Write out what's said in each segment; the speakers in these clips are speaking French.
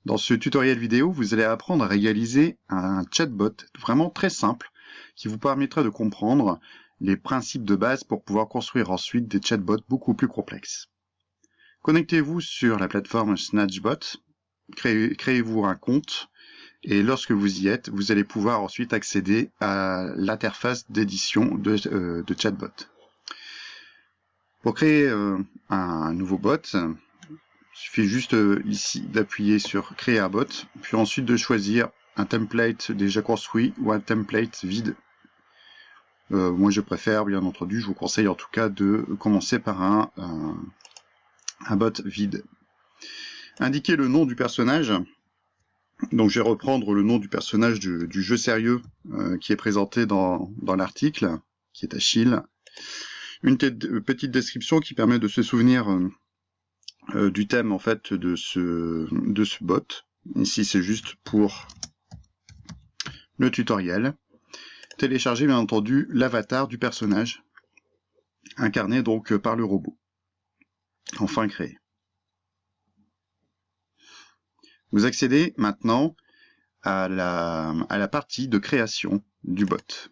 Dans ce tutoriel vidéo, vous allez apprendre à réaliser un chatbot vraiment très simple qui vous permettra de comprendre les principes de base pour pouvoir construire ensuite des chatbots beaucoup plus complexes. Connectez-vous sur la plateforme Snatchbot, créez-vous un compte et lorsque vous y êtes, vous allez pouvoir ensuite accéder à l'interface d'édition de chatbot. Pour créer un nouveau bot, il suffit juste ici d'appuyer sur créer un bot, puis ensuite de choisir un template déjà construit ou un template vide. Moi je préfère, bien entendu, je vous conseille en tout cas de commencer par un bot vide. Indiquez le nom du personnage. Donc je vais reprendre le nom du personnage du jeu sérieux qui est présenté dans l'article, qui est Achille. Une petite description qui permet de se souvenir du thème en fait de ce bot. Ici c'est juste pour le tutoriel. Télécharger bien entendu l'avatar du personnage, incarné donc par le robot. Enfin créé. Vous accédez maintenant à la partie de création du bot.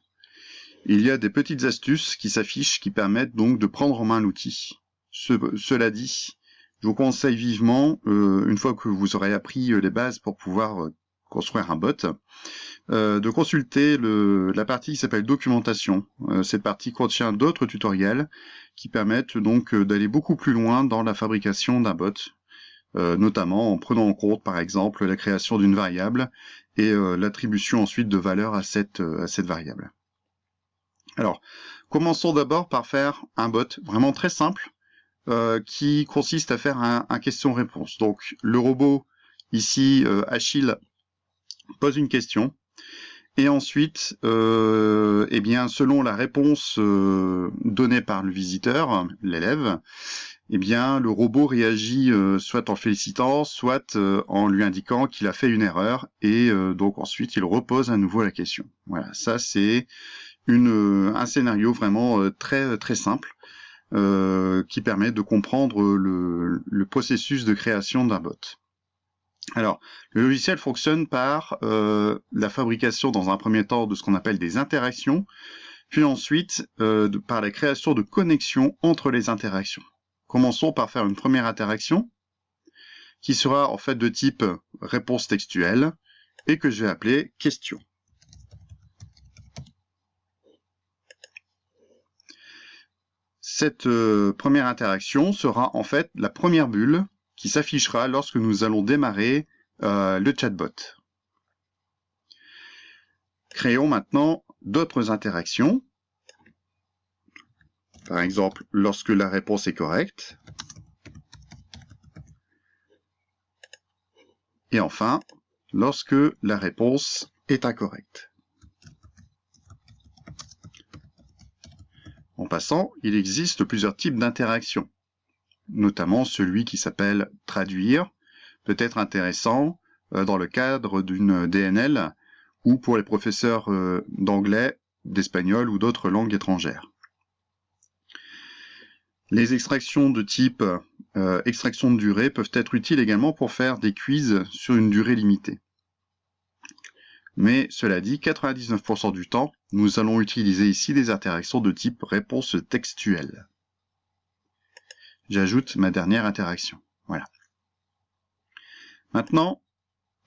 Il y a des petites astuces qui s'affichent qui permettent donc de prendre en main l'outil. Cela dit, je vous conseille vivement, une fois que vous aurez appris les bases pour pouvoir construire un bot, de consulter la partie qui s'appelle documentation. Cette partie contient d'autres tutoriels qui permettent donc d'aller beaucoup plus loin dans la fabrication d'un bot, notamment en prenant en compte par exemple la création d'une variable et l'attribution ensuite de valeur à cette variable. Alors, commençons d'abord par faire un bot vraiment très simple qui consiste à faire un question-réponse. Donc, le robot, ici, Achille, pose une question et ensuite, eh bien, selon la réponse donnée par le visiteur, l'élève, eh bien, le robot réagit soit en félicitant, soit en lui indiquant qu'il a fait une erreur et donc ensuite il repose à nouveau la question. Voilà, ça c'est un scénario vraiment très simple qui permet de comprendre le processus de création d'un bot. Alors, le logiciel fonctionne par la fabrication dans un premier temps de ce qu'on appelle des interactions, puis ensuite par la création de connexions entre les interactions. Commençons par faire une première interaction qui sera en fait de type réponse textuelle et que je vais appeler question. Cette première interaction sera en fait la première bulle qui s'affichera lorsque nous allons démarrer le chatbot. Créons maintenant d'autres interactions. Par exemple, lorsque la réponse est correcte. Et enfin, lorsque la réponse est incorrecte. En passant, il existe plusieurs types d'interactions, notamment celui qui s'appelle « traduire », peut être intéressant dans le cadre d'une DNL ou pour les professeurs d'anglais, d'espagnol ou d'autres langues étrangères. Les extractions de type extraction de durée peuvent être utiles également pour faire des quiz sur une durée limitée. Mais cela dit, 99% du temps, nous allons utiliser ici des interactions de type réponse textuelle. J'ajoute ma dernière interaction. Voilà. Maintenant,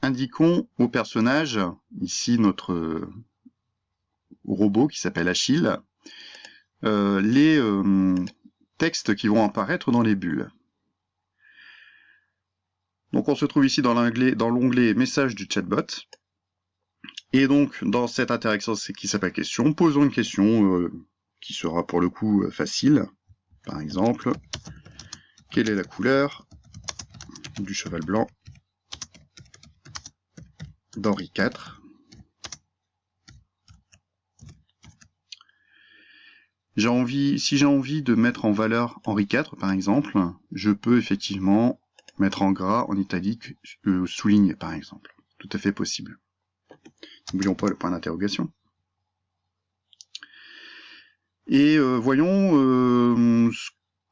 indiquons au personnage, ici notre robot qui s'appelle Achille, les textes qui vont apparaître dans les bulles. Donc on se trouve ici dans l'onglet message du chatbot. Et donc dans cette interaction qui s'appelle question, posons une question qui sera pour le coup facile. Par exemple, quelle est la couleur du cheval blanc d'Henri IV? Si j'ai envie de mettre en valeur Henri IV, par exemple, je peux effectivement mettre en gras, en italique, souligné, par exemple. Tout à fait possible. N'oublions pas le point d'interrogation. Et voyons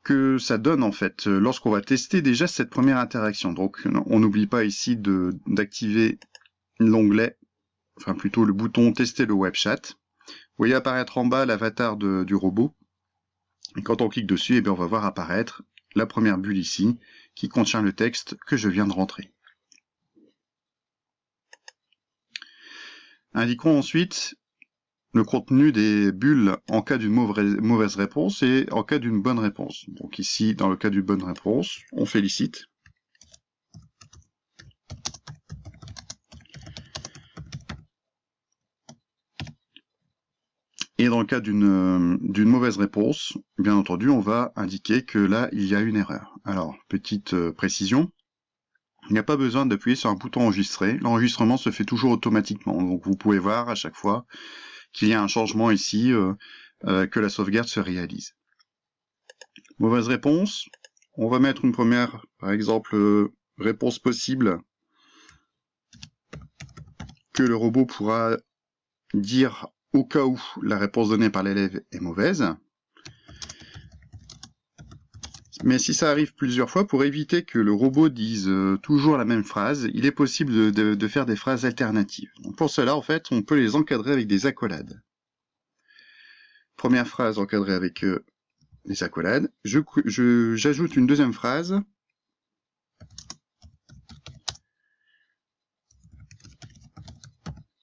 que ça donne en fait lorsqu'on va tester déjà cette première interaction. Donc on n'oublie pas ici d'activer l'onglet, enfin plutôt le bouton tester le web chat. Vous voyez apparaître en bas l'avatar du robot. Et quand on clique dessus, eh bien, on va voir apparaître la première bulle ici qui contient le texte que je viens de rentrer. Indiquons ensuite le contenu des bulles en cas d'une mauvaise réponse et en cas d'une bonne réponse. Donc ici, dans le cas d'une bonne réponse, on félicite. Et dans le cas d'une mauvaise réponse, bien entendu, on va indiquer que là, il y a une erreur. Alors, petite précision, il n'y a pas besoin d'appuyer sur un bouton enregistrer. L'enregistrement se fait toujours automatiquement. Donc vous pouvez voir à chaque fois qu'il y a un changement ici, que la sauvegarde se réalise. Mauvaise réponse, on va mettre une première, par exemple, réponse possible que le robot pourra dire au cas où la réponse donnée par l'élève est mauvaise. Mais si ça arrive plusieurs fois, pour éviter que le robot dise toujours la même phrase, il est possible de faire des phrases alternatives. Donc pour cela, en fait, on peut les encadrer avec des accolades. Première phrase encadrée avec les accolades. J'ajoute une deuxième phrase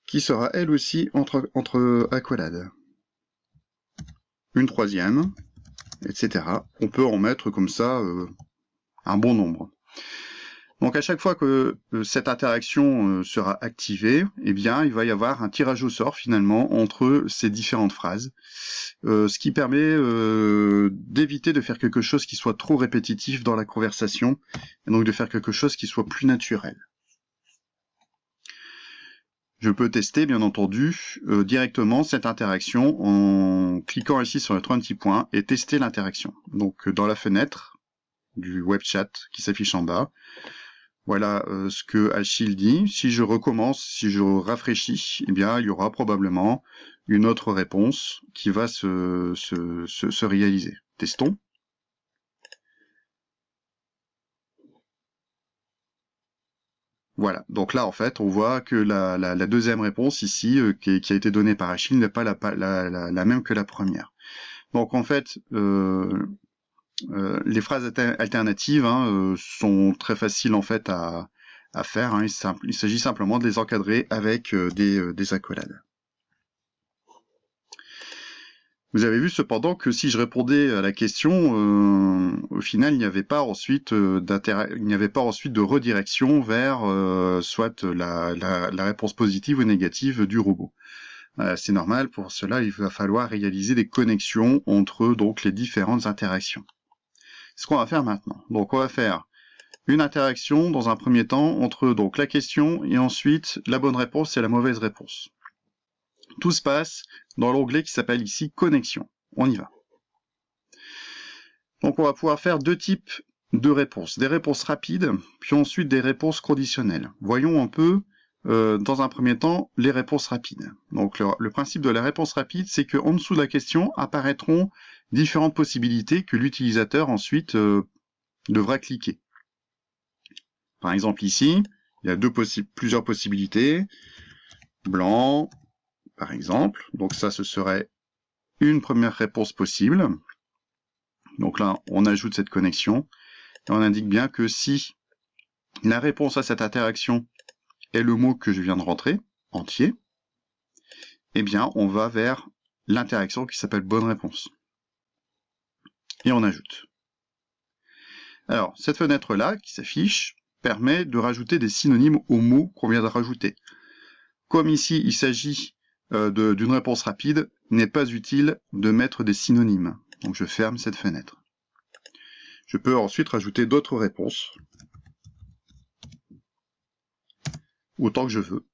qui sera elle aussi entre accolades. Une troisième, etc. On peut en mettre comme ça un bon nombre. Donc à chaque fois que cette interaction sera activée, eh bien il va y avoir un tirage au sort finalement entre ces différentes phrases, ce qui permet d'éviter de faire quelque chose qui soit trop répétitif dans la conversation, et donc de faire quelque chose qui soit plus naturel. Je peux tester, bien entendu, directement cette interaction en cliquant ici sur les 3 petits points et tester l'interaction. Donc dans la fenêtre du web chat qui s'affiche en bas, voilà ce que Achille dit. Si je recommence, si je rafraîchis, eh bien il y aura probablement une autre réponse qui va se réaliser. Testons. Voilà, donc là en fait on voit que la deuxième réponse ici qui a été donnée par Achille n'est pas la même que la première. Donc en fait les phrases alternatives sont très faciles en fait à faire. Il s'agit simplement de les encadrer avec des accolades. Vous avez vu cependant que si je répondais à la question, au final, il n'y avait pas ensuite de redirection vers soit la réponse positive ou négative du robot. C'est normal, pour cela, il va falloir réaliser des connexions entre donc les différentes interactions. C'est ce qu'on va faire maintenant. Donc on va faire une interaction dans un premier temps entre donc la question et ensuite la bonne réponse et la mauvaise réponse. Tout se passe dans l'onglet qui s'appelle ici Connexion. On y va. Donc on va pouvoir faire deux types de réponses. Des réponses rapides, puis ensuite des réponses conditionnelles. Voyons un peu, dans un premier temps, les réponses rapides. Donc le principe de la réponse rapide, c'est qu'en dessous de la question apparaîtront différentes possibilités que l'utilisateur ensuite devra cliquer. Par exemple ici, il y a plusieurs possibilités. Blanc, par exemple. Donc ça, ce serait une première réponse possible. Donc là, on ajoute cette connexion. Et on indique bien que si la réponse à cette interaction est le mot que je viens de rentrer, entier, eh bien, on va vers l'interaction qui s'appelle bonne réponse. Et on ajoute. Alors, cette fenêtre-là, qui s'affiche, permet de rajouter des synonymes aux mots qu'on vient de rajouter. Comme ici, il s'agit d'une réponse rapide, il n'est pas utile de mettre des synonymes. Donc je ferme cette fenêtre. Je peux ensuite rajouter d'autres réponses, autant que je veux.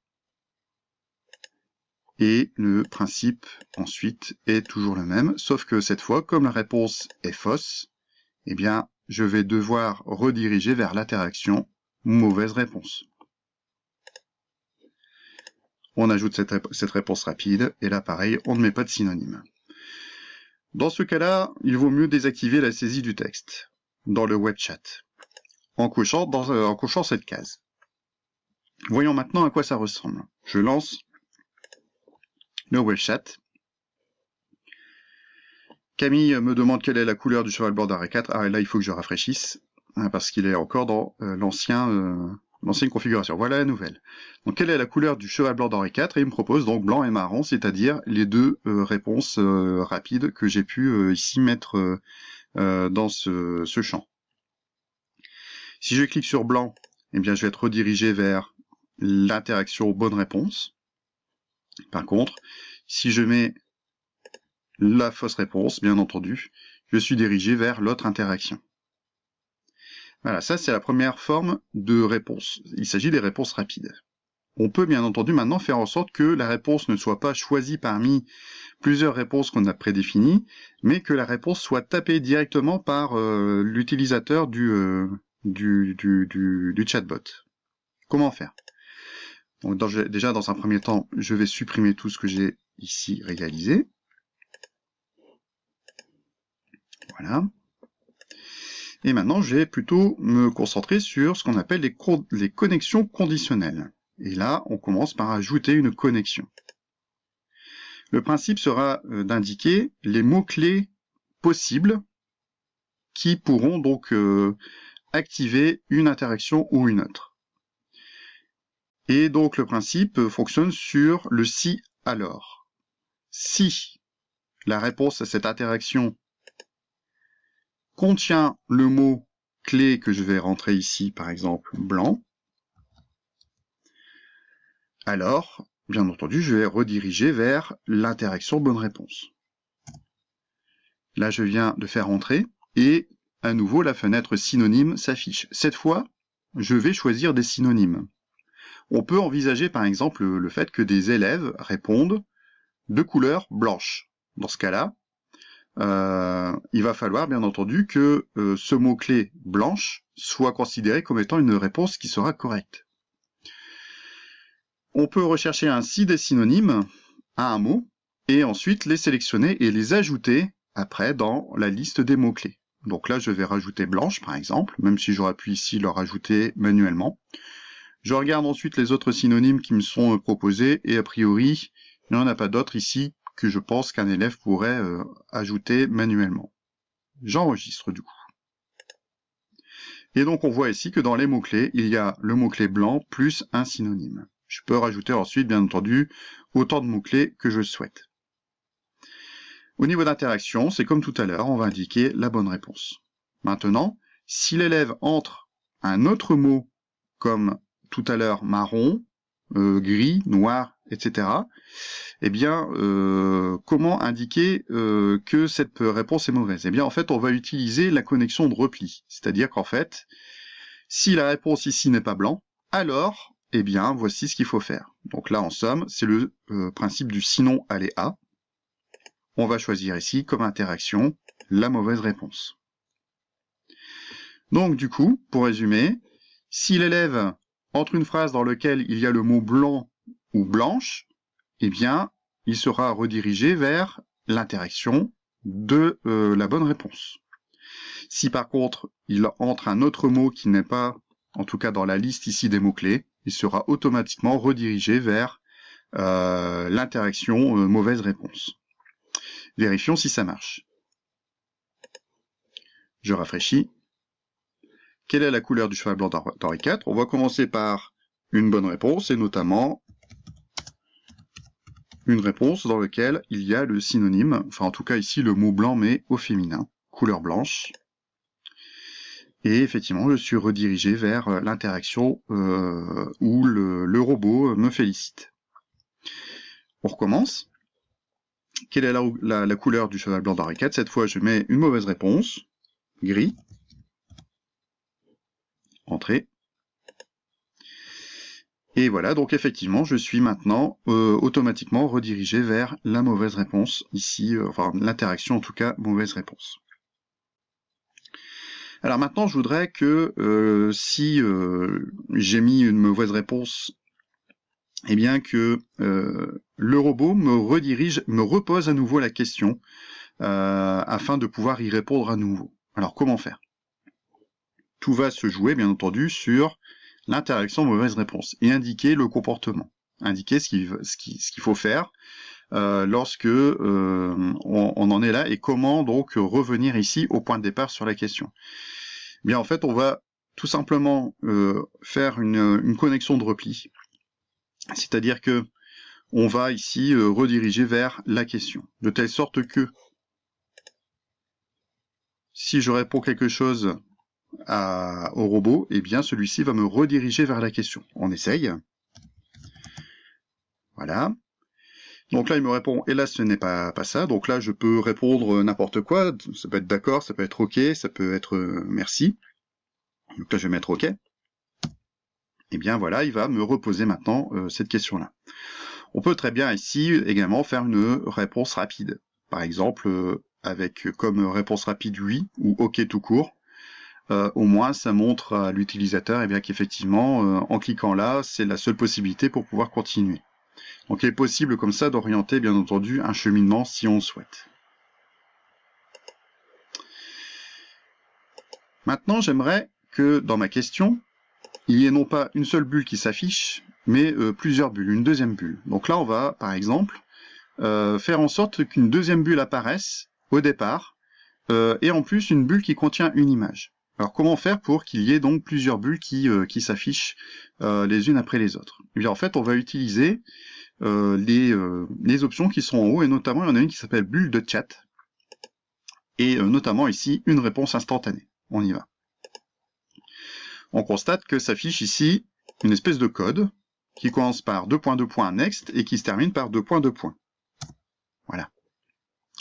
Et le principe ensuite est toujours le même, sauf que cette fois, comme la réponse est fausse, eh bien, je vais devoir rediriger vers l'interaction mauvaise réponse. On ajoute cette réponse rapide, et là pareil, on ne met pas de synonyme. Dans ce cas-là, il vaut mieux désactiver la saisie du texte dans le web chat en cochant cette case. Voyons maintenant à quoi ça ressemble. Je lance le web chat. Camille me demande quelle est la couleur du cheval blanc d'Henri IV. Ah, là, il faut que je rafraîchisse, parce qu'il est encore dans l'ancienne configuration. Voilà la nouvelle. Donc, quelle est la couleur du cheval blanc d'Henri IV? Et il me propose donc blanc et marron, c'est-à-dire les deux réponses rapides que j'ai pu ici mettre dans ce champ. Si je clique sur blanc, eh bien, je vais être redirigé vers l'interaction bonne réponse. Par contre, si je mets la fausse réponse, bien entendu, je suis dirigé vers l'autre interaction. Voilà, ça c'est la première forme de réponse. Il s'agit des réponses rapides. On peut bien entendu maintenant faire en sorte que la réponse ne soit pas choisie parmi plusieurs réponses qu'on a prédéfinies, mais que la réponse soit tapée directement par l'utilisateur du chatbot. Comment faire? Donc déjà, dans un premier temps, je vais supprimer tout ce que j'ai ici réalisé. Voilà. Et maintenant, je vais plutôt me concentrer sur ce qu'on appelle les connexions conditionnelles. Et là, on commence par ajouter une connexion. Le principe sera d'indiquer les mots-clés possibles qui pourront donc activer une interaction ou une autre. Et donc le principe fonctionne sur le si alors. Si la réponse à cette interaction contient le mot clé que je vais rentrer ici, par exemple blanc, alors, bien entendu, je vais rediriger vers l'interaction bonne réponse. Là, je viens de faire entrer et à nouveau la fenêtre synonyme s'affiche. Cette fois, je vais choisir des synonymes. On peut envisager par exemple le fait que des élèves répondent de couleur blanche. Dans ce cas-là, il va falloir bien entendu que ce mot-clé blanche soit considéré comme étant une réponse qui sera correcte. On peut rechercher ainsi des synonymes à un mot et ensuite les sélectionner et les ajouter après dans la liste des mots-clés. Donc là, je vais rajouter blanche par exemple, même si j'aurais pu ici le rajouter manuellement. Je regarde ensuite les autres synonymes qui me sont proposés et a priori, il n'y en a pas d'autres ici que je pense qu'un élève pourrait ajouter manuellement. J'enregistre du coup. Et donc on voit ici que dans les mots-clés, il y a le mot-clé blanc plus un synonyme. Je peux rajouter ensuite, bien entendu, autant de mots-clés que je souhaite. Au niveau d'interaction, c'est comme tout à l'heure, on va indiquer la bonne réponse. Maintenant, si l'élève entre un autre mot comme tout à l'heure marron, gris, noir, etc., eh bien, comment indiquer que cette réponse est mauvaise? Eh bien, en fait, on va utiliser la connexion de repli. C'est-à-dire qu'en fait, si la réponse ici n'est pas blanc, alors, eh bien, voici ce qu'il faut faire. Donc là, en somme, c'est le principe du sinon aller à. On va choisir ici, comme interaction, la mauvaise réponse. Donc, du coup, pour résumer, si l'élève entre une phrase dans laquelle il y a le mot blanc ou blanche, eh bien, il sera redirigé vers l'interaction de la bonne réponse. Si par contre, il entre un autre mot qui n'est pas, en tout cas dans la liste ici des mots-clés, il sera automatiquement redirigé vers l'interaction mauvaise réponse. Vérifions si ça marche. Je rafraîchis. Quelle est la couleur du cheval blanc d'Henri IV? On va commencer par une bonne réponse, et notamment une réponse dans laquelle il y a le synonyme, enfin en tout cas ici le mot blanc mais au féminin, couleur blanche. Et effectivement, je suis redirigé vers l'interaction où le robot me félicite. On recommence. Quelle est la couleur du cheval blanc d'Henri IV? Cette fois, je mets une mauvaise réponse, gris. Entrée. Et voilà, donc effectivement, je suis maintenant automatiquement redirigé vers la mauvaise réponse, ici, enfin l'interaction en tout cas, mauvaise réponse. Alors maintenant, je voudrais que si j'ai mis une mauvaise réponse, eh bien que le robot me repose à nouveau la question afin de pouvoir y répondre à nouveau. Alors comment faire? Tout va se jouer, bien entendu, sur l'interaction mauvaise réponse et indiquer le comportement, indiquer ce qu'il faut faire lorsque on en est là et comment donc revenir ici au point de départ sur la question. Bien en fait, on va tout simplement faire une connexion de repli, c'est-à-dire que on va ici rediriger vers la question, de telle sorte que si je réponds quelque chose au robot, eh bien celui-ci va me rediriger vers la question. On essaye. Voilà. Donc là, il me répond, hélas, ce n'est pas ça. Donc là, je peux répondre n'importe quoi. Ça peut être d'accord, ça peut être OK, ça peut être merci. Donc là, je vais mettre OK. Eh bien voilà, il va me reposer maintenant cette question-là. On peut très bien ici également faire une réponse rapide. Par exemple, avec comme réponse rapide oui ou OK tout court. Au moins, ça montre à l'utilisateur bien qu'effectivement, en cliquant là, c'est la seule possibilité pour pouvoir continuer. Donc il est possible comme ça d'orienter bien entendu un cheminement si on le souhaite. Maintenant, j'aimerais que dans ma question, il y ait non pas une seule bulle qui s'affiche, mais plusieurs bulles, une deuxième bulle. Donc là, on va, par exemple, faire en sorte qu'une deuxième bulle apparaisse au départ, et en plus une bulle qui contient une image. Alors comment faire pour qu'il y ait donc plusieurs bulles qui s'affichent les unes après les autres? Eh bien en fait, on va utiliser les options qui sont en haut, et notamment il y en a une qui s'appelle bulle de chat, et notamment ici une réponse instantanée. On y va. On constate que s'affiche ici une espèce de code qui commence par 2.2. Next et qui se termine par 2.2. Voilà.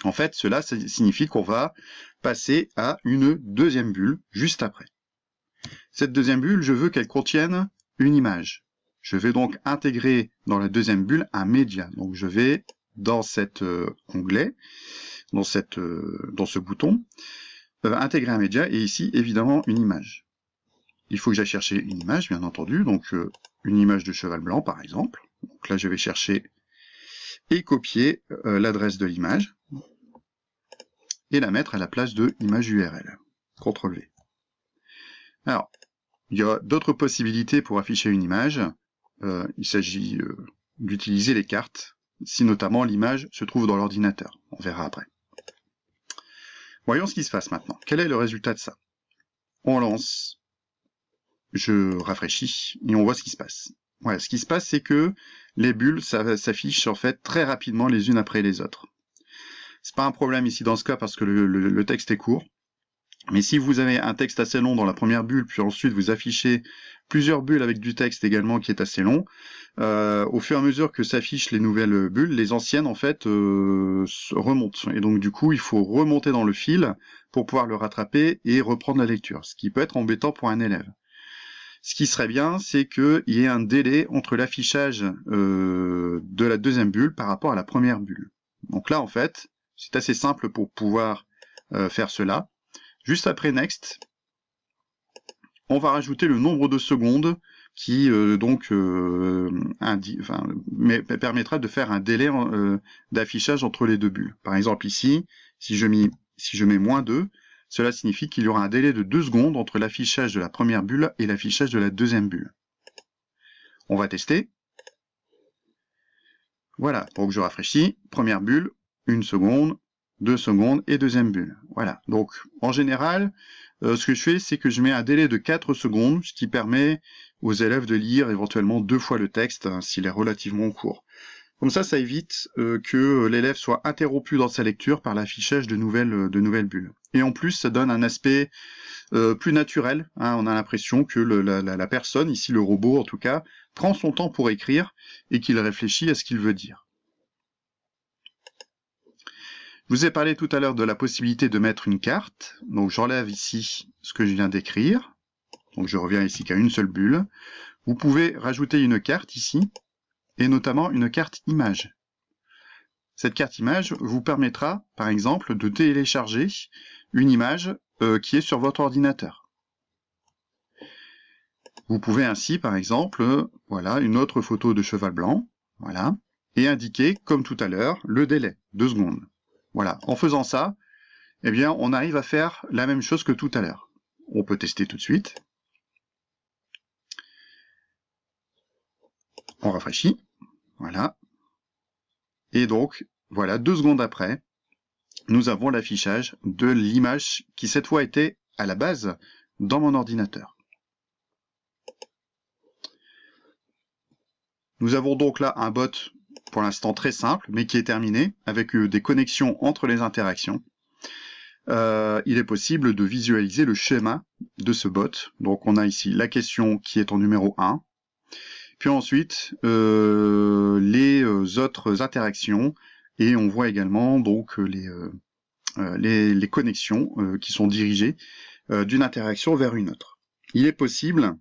En fait, cela signifie qu'on va passer à une deuxième bulle juste après. Cette deuxième bulle, je veux qu'elle contienne une image. Je vais donc intégrer dans la deuxième bulle un média. Donc je vais dans cet onglet, dans ce bouton, intégrer un média et ici évidemment une image. Il faut que j'aille chercher une image, bien entendu, donc une image de cheval blanc par exemple. Donc là je vais chercher et copier l'adresse de l'image et la mettre à la place de image URL. CTRL V. Alors, il y a d'autres possibilités pour afficher une image. Il s'agit d'utiliser les cartes, si notamment l'image se trouve dans l'ordinateur. On verra après. Voyons ce qui se passe maintenant. Quel est le résultat de ça? On lance, je rafraîchis, et on voit ce qui se passe. Voilà, ce qui se passe, c'est que les bulles s'affichent en fait très rapidement les unes après les autres. C'est pas un problème ici dans ce cas parce que le texte est court. Mais si vous avez un texte assez long dans la première bulle, puis ensuite vous affichez plusieurs bulles avec du texte également qui est assez long, au fur et à mesure que s'affichent les nouvelles bulles, les anciennes en fait remontent. Et donc du coup, il faut remonter dans le fil pour pouvoir le rattraper et reprendre la lecture, ce qui peut être embêtant pour un élève. Ce qui serait bien, c'est qu'il y ait un délai entre l'affichage de la deuxième bulle par rapport à la première bulle. Donc là, en fait, c'est assez simple pour pouvoir faire cela. Juste après Next, on va rajouter le nombre de secondes qui permettra de faire un délai d'affichage entre les deux bulles. Par exemple ici, si je mets -2, cela signifie qu'il y aura un délai de 2 secondes entre l'affichage de la première bulle et l'affichage de la deuxième bulle. On va tester. Voilà, donc je rafraîchis, première bulle, 1 seconde, 2 secondes et deuxième bulle. Voilà, donc en général, ce que je fais, c'est que je mets un délai de 4 secondes, ce qui permet aux élèves de lire éventuellement 2 fois le texte, hein, s'il est relativement court. Comme ça évite que l'élève soit interrompu dans sa lecture par l'affichage de nouvelles bulles. Et en plus, ça donne un aspect plus naturel, hein, on a l'impression que la personne, ici le robot en tout cas, prend son temps pour écrire et qu'il réfléchit à ce qu'il veut dire. Je vous ai parlé tout à l'heure de la possibilité de mettre une carte. Donc j'enlève ici ce que je viens d'écrire. Donc je reviens ici qu'à une seule bulle. Vous pouvez rajouter une carte ici, et notamment une carte image. Cette carte image vous permettra, par exemple, de télécharger une image qui est sur votre ordinateur. Vous pouvez ainsi, par exemple, voilà, une autre photo de cheval blanc, voilà, et indiquer, comme tout à l'heure, le délai, 2 secondes. Voilà, en faisant ça, eh bien, on arrive à faire la même chose que tout à l'heure. On peut tester tout de suite. On rafraîchit, voilà. Et donc, voilà, 2 secondes après, nous avons l'affichage de l'image qui cette fois était à la base dans mon ordinateur. Nous avons donc là un bot pour l'instant très simple, mais qui est terminé, avec des connexions entre les interactions. Il est possible de visualiser le schéma de ce bot. Donc on a ici la question qui est en numéro 1, puis ensuite les autres interactions, et on voit également donc les connexions qui sont dirigées d'une interaction vers une autre. Il est possible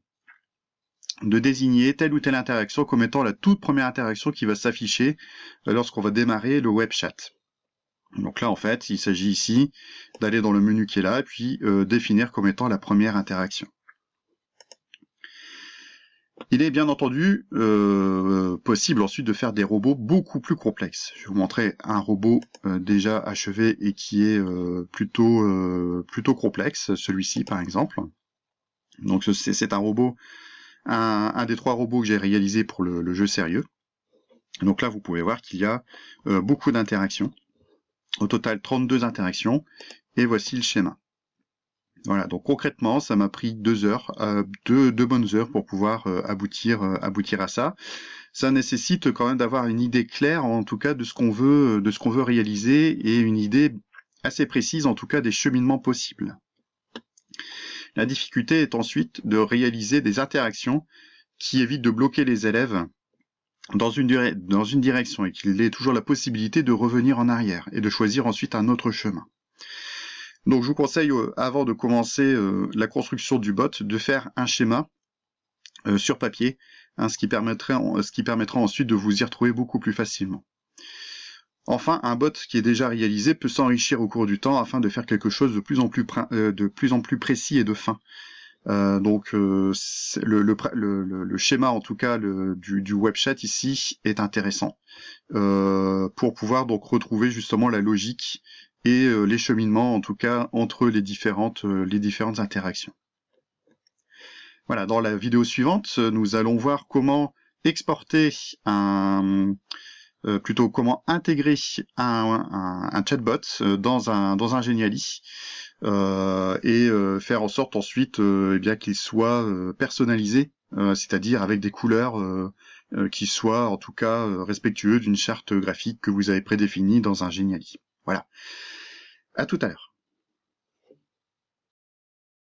de désigner telle ou telle interaction comme étant la toute première interaction qui va s'afficher lorsqu'on va démarrer le web chat. Donc là, en fait, il s'agit ici d'aller dans le menu qui est là, et puis définir comme étant la première interaction. Il est bien entendu possible ensuite de faire des robots beaucoup plus complexes. Je vais vous montrer un robot déjà achevé et qui est plutôt complexe, celui-ci par exemple. Donc c'est un robot, un des 3 robots que j'ai réalisé pour le jeu sérieux. Donc là, vous pouvez voir qu'il y a beaucoup d'interactions. Au total, 32 interactions. Et voici le schéma. Voilà, donc concrètement, ça m'a pris 2 heures, 2 bonnes heures pour pouvoir aboutir à ça. Ça nécessite quand même d'avoir une idée claire, en tout cas, de ce qu'on veut réaliser, et une idée assez précise, en tout cas, des cheminements possibles. La difficulté est ensuite de réaliser des interactions qui évitent de bloquer les élèves dans une direction, et qu'il ait toujours la possibilité de revenir en arrière et de choisir ensuite un autre chemin. Donc je vous conseille, avant de commencer la construction du bot, de faire un schéma sur papier, hein, ce qui permettra ensuite de vous y retrouver beaucoup plus facilement. Enfin, un bot qui est déjà réalisé peut s'enrichir au cours du temps afin de faire quelque chose de plus en plus précis et de fin. Donc le schéma, en tout cas du web chat ici, est intéressant pour pouvoir donc retrouver justement la logique et les cheminements, en tout cas, entre les différentes interactions. Voilà, dans la vidéo suivante, nous allons voir comment exporter comment intégrer un chatbot dans un Geniali et faire en sorte ensuite eh bien qu'il soit personnalisé, c'est-à-dire avec des couleurs qui soient en tout cas respectueux d'une charte graphique que vous avez prédéfinie dans un Geniali. Voilà. À tout à l'heure.